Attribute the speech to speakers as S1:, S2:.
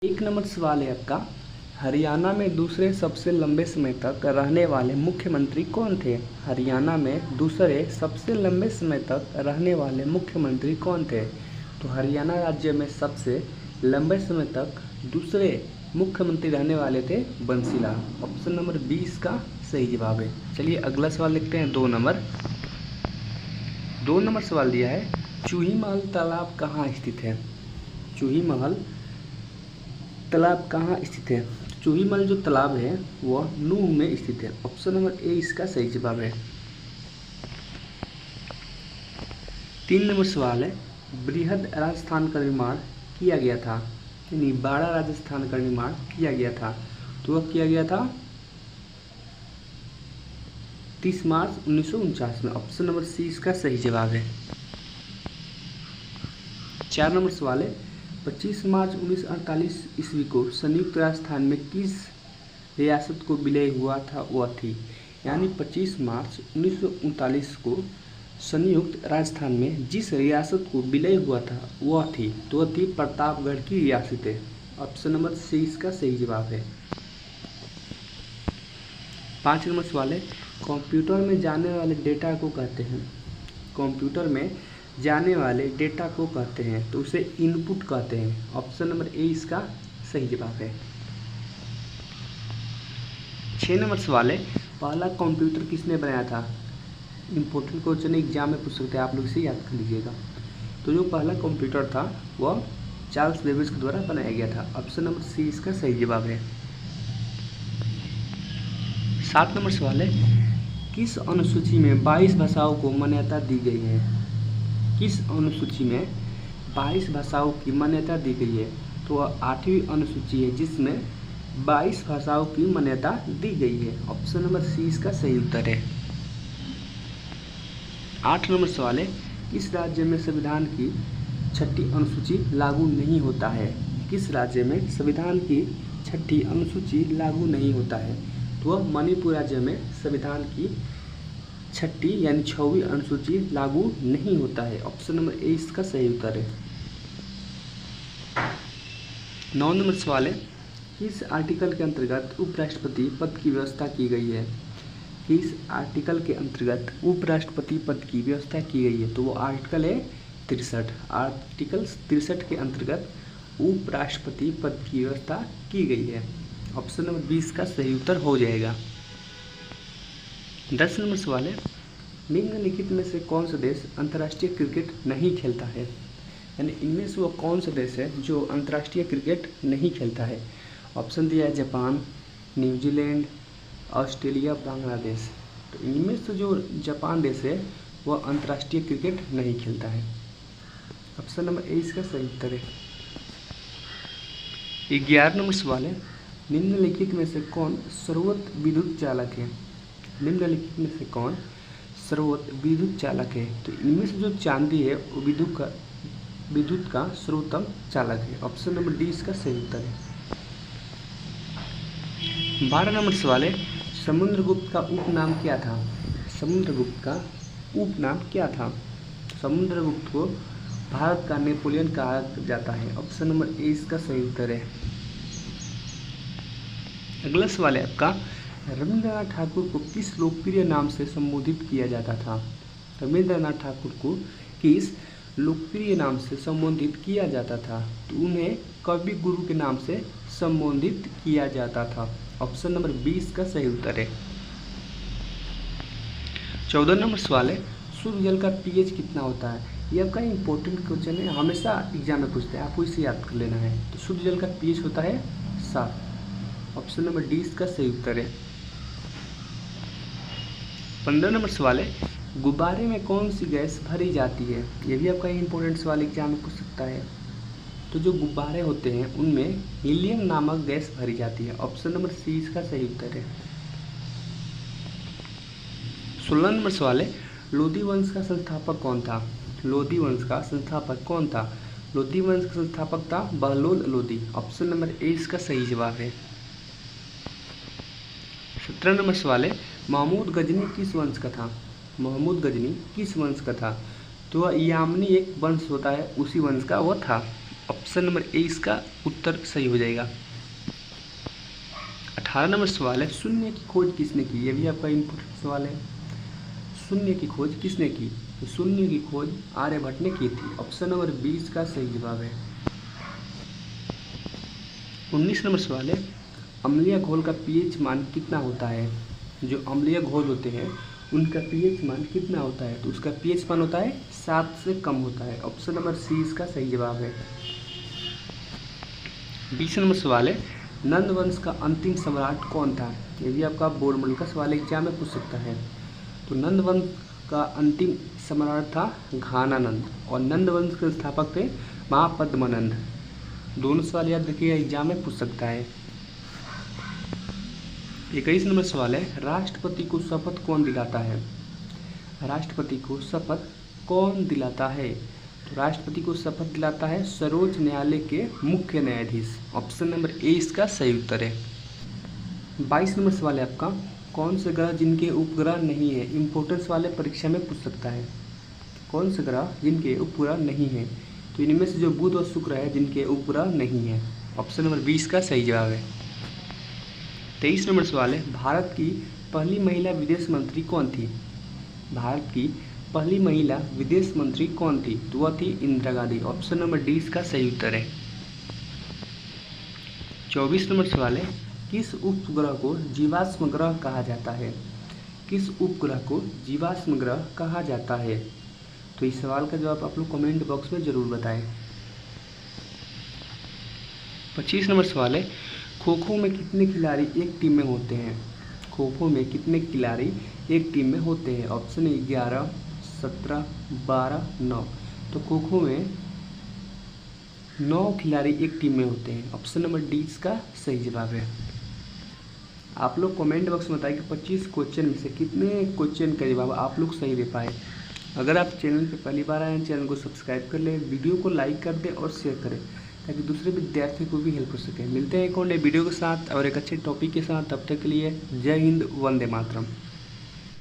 S1: एक नंबर सवाल है आपका, हरियाणा में दूसरे सबसे लंबे समय तक रहने वाले मुख्यमंत्री कौन थे? हरियाणा में दूसरे सबसे लंबे समय तक रहने वाले मुख्यमंत्री कौन थे? तो हरियाणा राज्य में सबसे लंबे समय तक दूसरे मुख्यमंत्री रहने वाले थे बंसी लाल। ऑप्शन नंबर 20 का सही जवाब है। चलिए अगला सवाल लिखते हैं। 2 नंबर सवाल दिया है, चूही महल तालाब कहाँ स्थित है? चूही महल तालाब कहाँ स्थित है? चूही महल जो तालाब है वह नूह में स्थित है। ऑप्शन नंबर ए इसका सही जवाब है। 3 नंबर सवाल है, बृहद राजस्थान का निर्माण किया गया था, यानी बड़ा राजस्थान का निर्माण किया गया था, तो वह किया गया था 30 मार्च 1949 में। ऑप्शन नंबर सी इसका सही जवाब है। 4 नंबर सवाल है, 25 मार्च 1948 ईस्वी को संयुक्त राजस्थान में किस रियासत को विलय हुआ था वह थी? यानी 25 मार्च 1939 को संयुक्त राजस्थान में जिस रियासत को विलय हुआ था वह थी, तो वह थी प्रतापगढ़ की रियासतें। ऑप्शन नंबर सी इसका सही जवाब है। 5 नंबर सवाल है, कंप्यूटर में जाने वाले डेटा को कहते हैं, कंप्यूटर में जाने वाले डेटा को कहते हैं, तो उसे इनपुट कहते हैं। ऑप्शन नंबर ए इसका सही जवाब है। 6 नंबर सवाल है, पहला कंप्यूटर किसने बनाया था? इम्पोर्टेंट क्वेश्चन एग्जाम में पूछ सकते हैं, आप लोग इसे याद कर लीजिएगा। तो जो पहला कंप्यूटर था वह चार्ल्स बेबेज के द्वारा बनाया गया था। ऑप्शन नंबर सी इसका सही जवाब है। 7 नंबर सवाल है, किस अनुसूची में 22 भाषाओं को मान्यता दी गई है? किस अनुसूची में 22 भाषाओं की मान्यता दी गई है? तो वह 8वीं अनुसूची है जिसमें 22 भाषाओं की मान्यता दी गई है। ऑप्शन नंबर सी इसका सही उत्तर है। 8 नंबर सवाल है, किस राज्य में संविधान की 6ठी अनुसूची लागू नहीं होता है? किस राज्य में संविधान की 6ठी अनुसूची लागू नहीं होता है? तो वह मणिपुर राज्य में संविधान की 6ठी यानी 6वीं अनुसूची लागू नहीं होता है। ऑप्शन नंबर ए इसका सही उत्तर है। 9 नंबर सवाल है, किस आर्टिकल के अंतर्गत उपराष्ट्रपति पद की व्यवस्था की गई है? किस आर्टिकल के अंतर्गत उपराष्ट्रपति पद की व्यवस्था की गई है? तो वो आर्टिकल है 63। आर्टिकल 63 के अंतर्गत उपराष्ट्रपति पद की व्यवस्था की गई है। ऑप्शन नंबर 20 का सही उत्तर हो जाएगा। 10 नंबर सवाल है, निम्नलिखित में से कौन सा देश अंतर्राष्ट्रीय क्रिकेट नहीं खेलता है? यानी इनमें से वो कौन सा देश है जो अंतर्राष्ट्रीय क्रिकेट नहीं खेलता है? ऑप्शन दिया है जापान, न्यूजीलैंड, ऑस्ट्रेलिया, बांग्लादेश। तो इनमें से जो जापान देश है वह अंतर्राष्ट्रीय क्रिकेट नहीं खेलता है। ऑप्शन नंबर ए इसका सही उत्तर है। 11 नंबर सवाल है, निम्नलिखित में से कौन सर्वोत्तम विद्युत चालक है? निम्नलिखित में से कौन सर्वोत्तम विद्युत चालक है? तो इनमें से जो चांदी है वो विद्युत का सर्वोत्तम चालक है। ऑप्शन नंबर डी इसका सही उत्तर है। 12 नंबर सवाल है, समुद्रगुप्त का उपनाम क्या था? समुद्रगुप्त का उपनाम क्या था? समुद्रगुप्त को भारत का नेपोलियन कहा जाता है। ऑप्शन नंबर ए इसका सही उत्तर है। अगला सवाल है आपका, रविंद्रनाथ ठाकुर को किस लोकप्रिय नाम से संबोधित किया जाता था? रविंद्रनाथ ठाकुर को किस लोकप्रिय नाम से संबोधित किया जाता था? तो उन्हें कवि गुरु के नाम से संबोधित किया जाता था। ऑप्शन नंबर 20 का सही उत्तर है। 14 नंबर सवाल है, शुद्ध जल का पीएच कितना होता है? ये आपका इंपॉर्टेंट क्वेश्चन है, हमेशा एग्जाम में पूछते हैं, आपको इसे याद कर लेना है। तो शुद्ध जल का पीएच होता है 7। ऑप्शन नंबर डी इसका सही उत्तर है। 15 नंबर सवाल है, गुब्बारे में कौन सी गैस भरी जाती है? ये भी आपका इंपॉर्टेंट सवाल एग्जाम में पूछ सकता है। तो जो गुब्बारे होते हैं उनमें हीलियम नामक गैस भरी जाती है। ऑप्शन नंबर सी इसका सही उत्तर है। 16 नंबर सवाल है, लोधी वंश का संस्थापक कौन था? लोधी वंश का संस्थापक कौन था? लोधी वंश का संस्थापक था Bahlol Lodhi. Option number A इसका सही जवाब है। 17 नंबर सवाल है, महमूद गजनी किस वंश का था? महमूद गजनी किस वंश का था? तो यामनी एक वंश होता है, उसी वंश का वह था। ऑप्शन नंबर ए इसका उत्तर सही हो जाएगा। 18 नंबर सवाल है, शून्य की खोज किसने की? ये भी आपका इम्पोर्टेंट सवाल है। शून्य की खोज किसने की? तो शून्य की खोज आर्यभट्ट ने की थी। ऑप्शन नंबर बी इसका सही जवाब है। 19 नंबर सवाल है, अम्लीय घोल का पीएच मान कितना होता है? जो अम्लीय घोल होते हैं उनका पीएच मान कितना होता है? तो उसका पीएच मान होता है 7 से कम होता है। ऑप्शन नंबर सी इसका सही जवाब है। 20 नंबर सवाल है, नंद वंश का अंतिम सम्राट कौन था? ये भी आपका बोर्ड मॉडल का सवाल एग्जाम में पूछ सकता है। तो नंद वंश का अंतिम सम्राट था घानानंद और नंद वंश के स्थापक थे महापद्मनंद। दोनों सवाल याद रखिएगा, एग्जाम में पूछ सकता है। 21 नंबर सवाल है, राष्ट्रपति को शपथ कौन दिलाता है? राष्ट्रपति को शपथ कौन दिलाता है? तो राष्ट्रपति को शपथ दिलाता है सर्वोच्च न्यायालय के मुख्य न्यायाधीश। ऑप्शन नंबर ए इसका सही उत्तर है। 22 नंबर सवाल है आपका, कौन से ग्रह जिनके उपग्रह नहीं है? इंपॉर्टेंट सवाल है, परीक्षा में पूछ सकता है। कौन से ग्रह जिनके उपग्रह नहीं है? तो इनमें से जो बुध और शुक्र है जिनके उपग्रह नहीं है। ऑप्शन नंबर 20 का सही जवाब है। 23 नंबर सवाल है, भारत की पहली महिला विदेश मंत्री कौन थी? भारत की पहली महिला विदेश मंत्री कौन थी? तो वह थी Indira Gandhi. Option number D इसका सही उत्तर है। 24 नंबर सवाल है, किस उपग्रह को जीवाश्म ग्रह कहा जाता है? किस उपग्रह को जीवाश्म ग्रह कहा जाता है? तो इस सवाल का जवाब आप लोग कमेंट बॉक्स में जरूर बताएं। 25 नंबर सवाल है, खो खो में कितने खिलाड़ी एक टीम में होते हैं? खो खो में कितने खिलाड़ी एक टीम में होते हैं? ऑप्शन 11, 17, 12, 9। तो खो खो में 9 खिलाड़ी एक टीम में होते हैं। ऑप्शन नंबर डी इसका सही जवाब है। आप लोग कमेंट बॉक्स में बताएं कि 25 क्वेश्चन में से कितने क्वेश्चन का जवाब आप लोग सही दे पाए। अगर आप चैनल पे पहली बार आए हैं, चैनल को सब्सक्राइब कर लें, वीडियो को लाइक कर दें और शेयर करें ताकि दूसरे विद्यार्थी को भी हेल्प हो सके। मिलते हैं एक और नए वीडियो के साथ और एक अच्छे टॉपिक के साथ। तब तक के लिए जय हिंद, वंदे मातरम।